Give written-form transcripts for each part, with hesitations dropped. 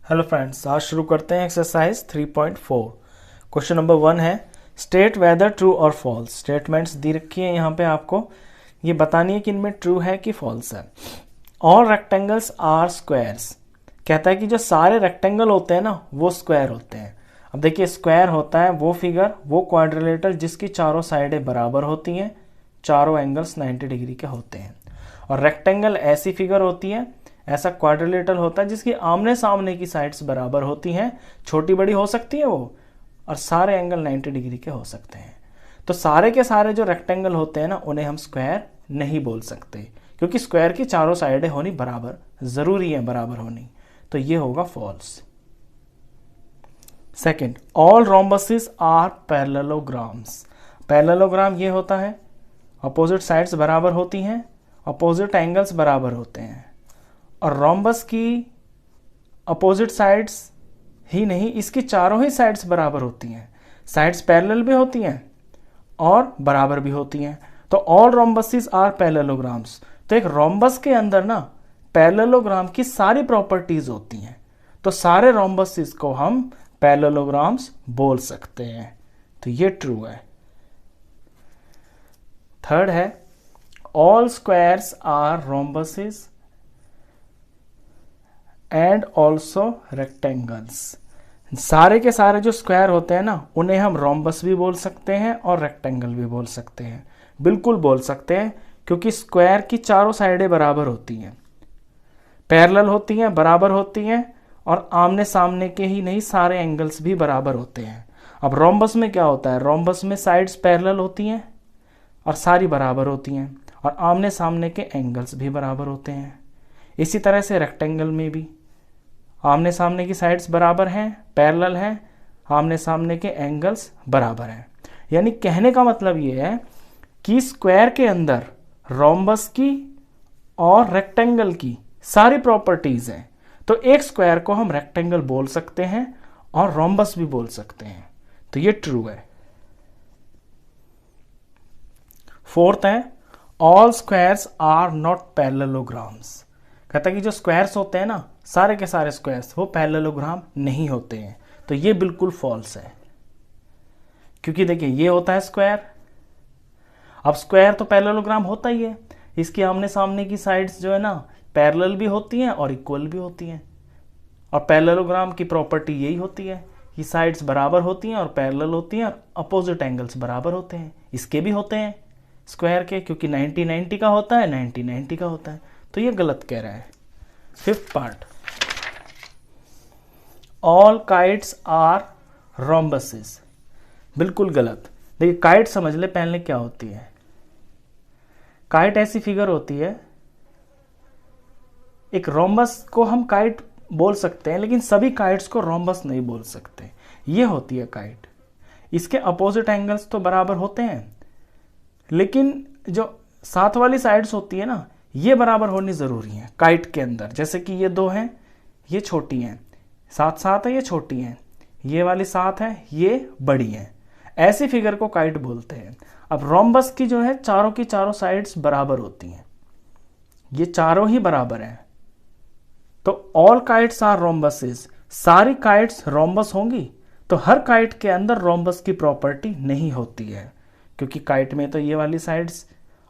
Hello friends, आज शुरू करते हैं एक्सरसाइज 3.4। क्वेश्चन नंबर 1 है स्टेट वेदर ट्रू और फॉल्स। स्टेटमेंट्स दी रखी है यहाँ पे, आपको ये बतानी है कि इनमें ट्रू है कि फॉल्स है। ऑल रेक्टेंगल्स आर स्क्वायर्स, कहता है कि जो सारे रेक्टेंगल होते हैं ना वो स्क्वायर होते हैं। अब देखिए, स्क्वायर होता है वो फिगर, वो क्वाड्रिलेटरल जिसकी चारों साइडें बराबर होती हैं, चारों एंगल्स 90 डिग्री के होते हैं। और रेक्टेंगल ऐसी फिगर होती है, ऐसा क्वाड्रिलेटरल होता है जिसकी आमने सामने की साइड्स बराबर होती हैं, छोटी बड़ी हो सकती है वो, और सारे एंगल 90 डिग्री के हो सकते हैं। तो सारे के सारे जो रेक्टेंगल होते हैं ना उन्हें हम स्क्वायर नहीं बोल सकते, क्योंकि स्क्वायर की चारों साइडें होनी बराबर जरूरी है, बराबर होनी। तो ये होगा false. Second, all rhombuses are parallelograms. Parallelogram ये होता है अपोजिट साइड्स बराबर होती हैं, अपोजिट एंगल्स बराबर होते हैं। और रोम्बस की अपोजिट साइड्स ही नहीं, इसकी चारों ही साइड्स बराबर होती हैं। साइड्स पैरेलल भी होती हैं और बराबर भी होती हैं। तो ऑल रोम्बसेस आर पैरेललोग्राम्स। तो एक रोम्बस के अंदर ना पैरेललोग्राम की सारी प्रॉपर्टीज होती हैं, तो सारे रोम्बसेस को हम पैरेललोग्राम्स बोल सकते हैं। तो ये ट्रू है। थर्ड है all squares are rhombuses and also rectangles. सारे के सारे जो स्क्वायर होते हैं ना उन्हें हम रोम्बस भी बोल सकते हैं और रेक्टेंगल भी बोल सकते हैं। बिल्कुल बोल सकते हैं, क्योंकि स्क्वायर की चारों साइडें बराबर होती हैं, पैरेलल होती हैं, बराबर होती हैं, और आमने सामने के ही नहीं सारे एंगल्स भी बराबर होते हैं। अब रोम्बस में क्या होता है, रोम्बस में साइड्स पैरेलल होती हैं और सारी बराबर होती हैं, और आमने सामने के एंगल्स भी बराबर होते हैं। इसी तरह से रेक्टेंगल में भी आमने सामने की साइड्स बराबर हैं, पैरेलल हैं, आमने सामने के एंगल्स बराबर हैं। यानी कहने का मतलब ये है कि स्क्वायर के अंदर रोम्बस की और रेक्टेंगल की सारी प्रॉपर्टीज हैं। तो एक स्क्वायर को हम रेक्टेंगल बोल सकते हैं और रोम्बस भी बोल सकते हैं। तो ये ट्रू है। फोर्थ है all squares are not parallelograms. कहता है कि जो स्क्वायर्स होते हैं ना, सारे के सारे स्क्वायर्स वो पैरेललोग्राम नहीं होते हैं। तो ये बिल्कुल फॉल्स है, क्योंकि देखिए ये होता है स्क्वायर। अब स्क्वायर तो पैरेललोग्राम होता ही है, इसकी आमने सामने की साइड्स जो है ना पैरेलल भी होती हैं और इक्वल भी होती हैं। और पैरेललोग्राम की प्रॉपर्टी यही होती है कि साइड्स बराबर होती हैं और पैरेलल होती हैं और अपोजिट एंगल्स बराबर होते हैं। इसके भी होते हैं स्क्वायर के, क्योंकि 90-90 का होता है, 90-90 का होता है। तो ये गलत कह रहा है। Fifth part, all kites are rhombuses. बिल्कुल गलत। देखिए काइट समझ ले पहले क्या होती है। काइट ऐसी फिगर होती है, एक रोम्बस को हम काइट बोल सकते हैं, लेकिन सभी काइट्स को रोम्बस नहीं बोल सकते। ये होती है काइट। इसके अपोजिट एंगल्स तो बराबर होते हैं, लेकिन जो साथ वाली साइड्स होती है ना ये बराबर होनी जरूरी है काइट के अंदर। जैसे कि ये दो हैं, ये छोटी हैं, साथ साथ है, ये छोटी हैं, ये वाली साथ है, ये बड़ी हैं। ऐसी फिगर को काइट बोलते हैं। अब रोम्बस की जो है चारों की चारों साइड्स बराबर होती हैं, ये चारों ही बराबर हैं। तो ऑल काइट्स आर रोम्बसेस, सारी काइट्स रोम्बस होंगी। तो हर काइट के अंदर रोम्बस की प्रॉपर्टी नहीं होती है, क्योंकि काइट में तो ये वाली साइड्स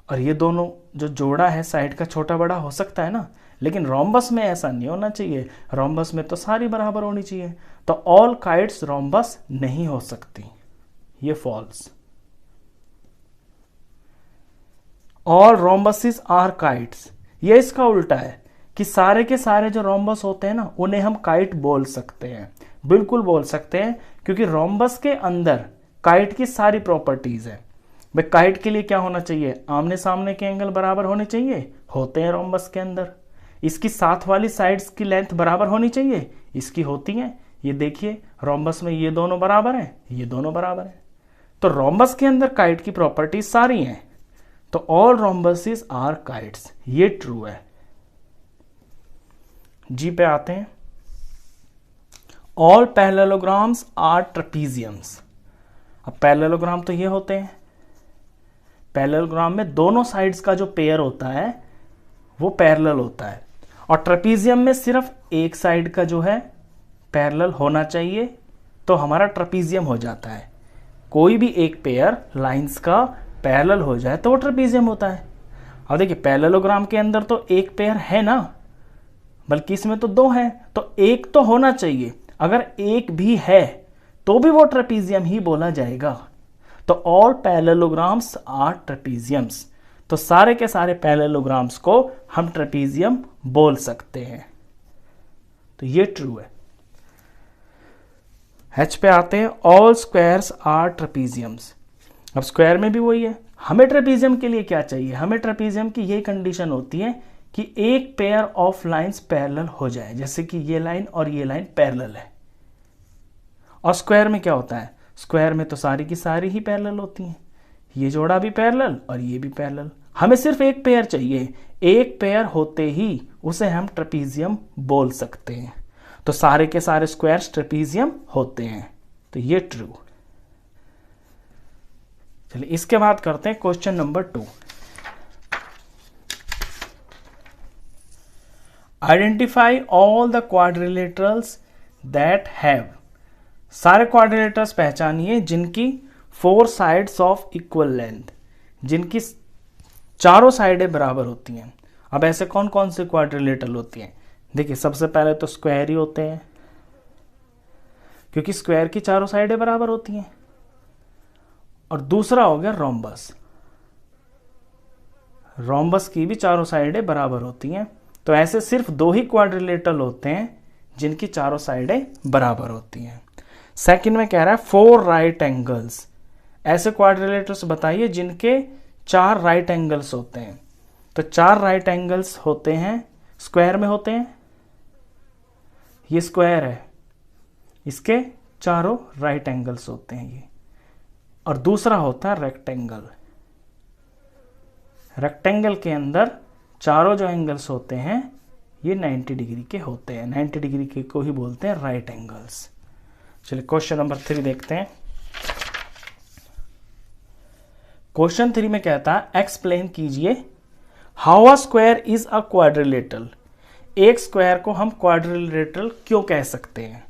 और ये दोनों जो जोड़ा है साइड का छोटा बड़ा हो सकता है ना, लेकिन रोम्बस में ऐसा नहीं होना चाहिए। रोम्बस में तो सारी बराबर होनी चाहिए। तो ऑल काइट्स रोम्बस नहीं हो सकती, ये false. All rhombuses are kites, ये इसका उल्टा है कि सारे के सारे जो रोम्बस होते हैं ना उन्हें हम काइट बोल सकते हैं। बिल्कुल बोल सकते हैं, क्योंकि रोम्बस के अंदर काइट की सारी प्रॉपर्टीज है। भाई काइट के लिए क्या होना चाहिए, आमने सामने के एंगल बराबर होने चाहिए, होते हैं रोम्बस के अंदर। इसकी साथ वाली साइड्स की लेंथ बराबर होनी चाहिए, इसकी होती है। ये देखिए रोम्बस में ये दोनों बराबर हैं, ये दोनों बराबर हैं। तो रोम्बस के अंदर काइट की प्रॉपर्टीज सारी हैं। तो ऑल रोम्बसेस आर काइट्स, ये ट्रू है। जी पे आते हैं, ऑल पैरेललोग्राम्स आर ट्रेपीजियम्स। अब पैरेललोग्राम तो ये होते हैं, पैरेललोग्राम में दोनों साइड्स का जो पेयर होता है वो पैरेलल होता है। और ट्रेपीजियम में सिर्फ एक साइड का जो है पैरेलल होना चाहिए तो हमारा ट्रेपीजियम हो जाता है। कोई भी एक पेयर लाइंस का पैरेलल हो जाए तो वो ट्रेपीजियम होता है। अब देखिए पैरेललोग्राम के अंदर तो एक पेयर है ना, बल्कि इसमें तो दो है, तो एक तो होना चाहिए। अगर एक भी है तो भी वो ट्रेपीजियम ही बोला जाएगा। तो ऑल पैरेललोग्राम्स आर ट्रेपीजियम्स। तो सारे के सारे पैरेललोग्राम्स को हम ट्रेपीजियम बोल सकते हैं। तो ये ट्रू है। H पे आते हैं, ऑल स्क्वायर्स आर ट्रेपीजियम्स। अब स्क्वायर में भी वही है। हमें ट्रेपीजियम के लिए क्या चाहिए? हमें ट्रेपीजियम की यही कंडीशन होती है कि एक पेयर ऑफ लाइंस पैरेलल हो जाए, जैसे कि ये लाइन और ये लाइन पैरेलल है। और स्क्वायर में क्या होता है? स्क्वायर में तो सारी की सारी ही पैरेलल होती हैं, ये जोड़ा भी पैरेलल और ये भी पैरेलल। हमें सिर्फ एक पेयर चाहिए, एक पेयर होते ही उसे हम ट्रेपीजियम बोल सकते हैं। तो सारे के सारे स्क्वायर्स ट्रेपीजियम होते हैं। तो ये ट्रू। चलिए इसके बाद करते हैं question number 2। Identify all the quadrilaterals that have. सारे क्वाड्रिलेटरल्स पहचानिए जिनकी 4 साइड्स ऑफ इक्वल लेंथ, जिनकी चारों साइडें बराबर होती हैं। अब ऐसे कौन कौन से क्वाड्रिलेटरल होती हैं? देखिए सबसे पहले तो स्क्वायर ही होते हैं, क्योंकि स्क्वायर की चारों साइडें बराबर होती हैं। और दूसरा हो गया रोम्बस। रोम्बस की भी चारों साइडें बराबर होती हैं। तो ऐसे सिर्फ 2 ही क्वाड्रिलेटरल होते हैं जिनकी चारों साइडें बराबर होती हैं। सेकंड में कह रहा है 4 राइट एंगल्स। ऐसे क्वाड्रिलेटरल्स बताइए जिनके 4 राइट एंगल्स होते हैं। तो 4 राइट एंगल्स होते हैं, स्क्वायर में होते हैं। ये स्क्वायर है, इसके चारों राइट एंगल्स होते हैं ये। और दूसरा होता है रेक्टेंगल। रेक्टेंगल के अंदर चारों जो एंगल्स होते हैं ये 90 डिग्री के होते हैं। 90 डिग्री के को ही बोलते हैं राइट एंगल्स। चलिए क्वेश्चन नंबर 3 देखते हैं। क्वेश्चन 3 में कहता है एक्सप्लेन कीजिए how a square is a quadrilateral. एक स्क्वायर को हम क्वाड्रिलेटरल क्यों कह सकते हैं?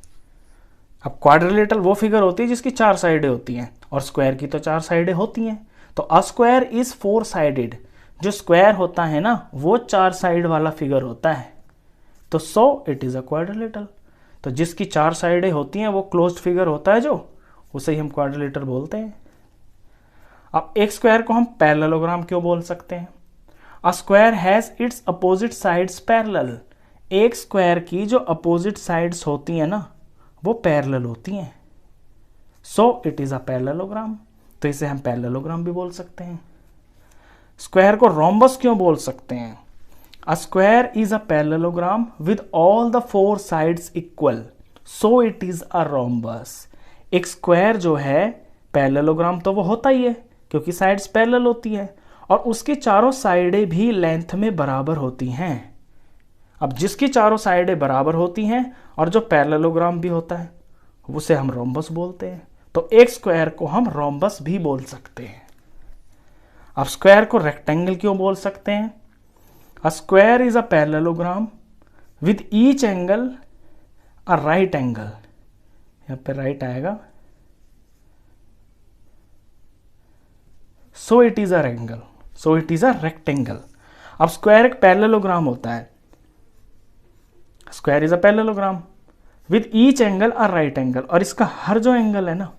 अब क्वाड्रिलेटरल वो फिगर होती है जिसकी 4 साइडें होती हैं, और स्क्वायर की तो 4 साइडें होती हैं। तो अ स्क्वायर इज 4 साइडेड। जो स्क्वायर होता है ना वो 4 साइड वाला फिगर होता है। तो so it is a quadrilateral. तो जिसकी 4 साइडें होती हैं वो क्लोज्ड फिगर होता है, जो उसे ही हम क्वाड्रिलेटरल बोलते हैं। अब एक स्क्वायर को हम पैरेललोग्राम क्यों बोल सकते हैं? A square has its opposite sides parallel. एक स्क्वायर की जो अपोजिट साइड्स होती हैं ना वो पैरेलल होती हैं। So it is a parallelogram. तो इसे हम पैरेललोग्राम भी बोल सकते हैं। स्क्वायर को रोम्बस क्यों बोल सकते हैं? A square is a parallelogram with all the 4 sides equal, so it is a rhombus. एक स्क्वायर जो है पैरेललोग्राम तो वो होता ही है क्योंकि साइड्स पैरेलल होती है, और उसकी चारों साइडें भी लेंथ में बराबर होती हैं। अब जिसकी चारों साइडें बराबर होती हैं और जो पैरेललोग्राम भी होता है उसे हम रोम्बस बोलते हैं। तो एक स्क्वायर को हम रोम्बस भी बोल सकते हैं। अब स्क्वायर को रेक्टेंगल क्यों बोल सकते हैं? A square is a parallelogram with each angle a right angle. यहां पे राइट आएगा, so it is a angle, so it is a rectangle. अब स्क्वायर एक पैरेललोग्राम होता है। Square is a parallelogram with each angle a right angle, और इसका हर जो एंगल है ना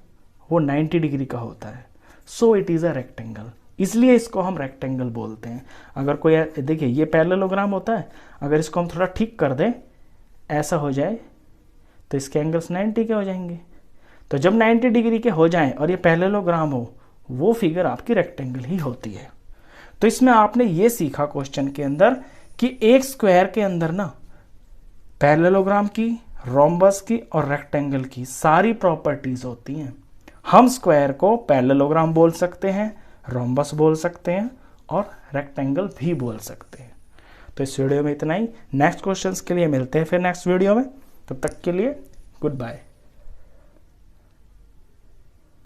वो 90 डिग्री का होता है। So it is a rectangle, इसलिए इसको हम रेक्टेंगल बोलते हैं। अगर कोई देखिए ये पैरेललोग्राम होता है, अगर इसको हम थोड़ा ठीक कर दें ऐसा हो जाए तो इसके एंगल्स 90 के हो जाएंगे। तो जब 90 डिग्री के हो जाएं और ये पैरेललोग्राम हो वो फिगर आपकी रेक्टेंगल ही होती है। तो इसमें आपने ये सीखा क्वेश्चन के अंदर कि एक स्क्वायर के अंदर ना पैरेललोग्राम की, रोम्बस की और रेक्टेंगल की सारी प्रॉपर्टीज होती हैं। हम स्क्वायर को पैरेललोग्राम बोल सकते हैं, रोम्बस बोल सकते हैं और रेक्टेंगल भी बोल सकते हैं। तो इस वीडियो में इतना ही। नेक्स्ट क्वेश्चंस के लिए मिलते हैं फिर नेक्स्ट वीडियो में। तब तक के लिए गुड बाय।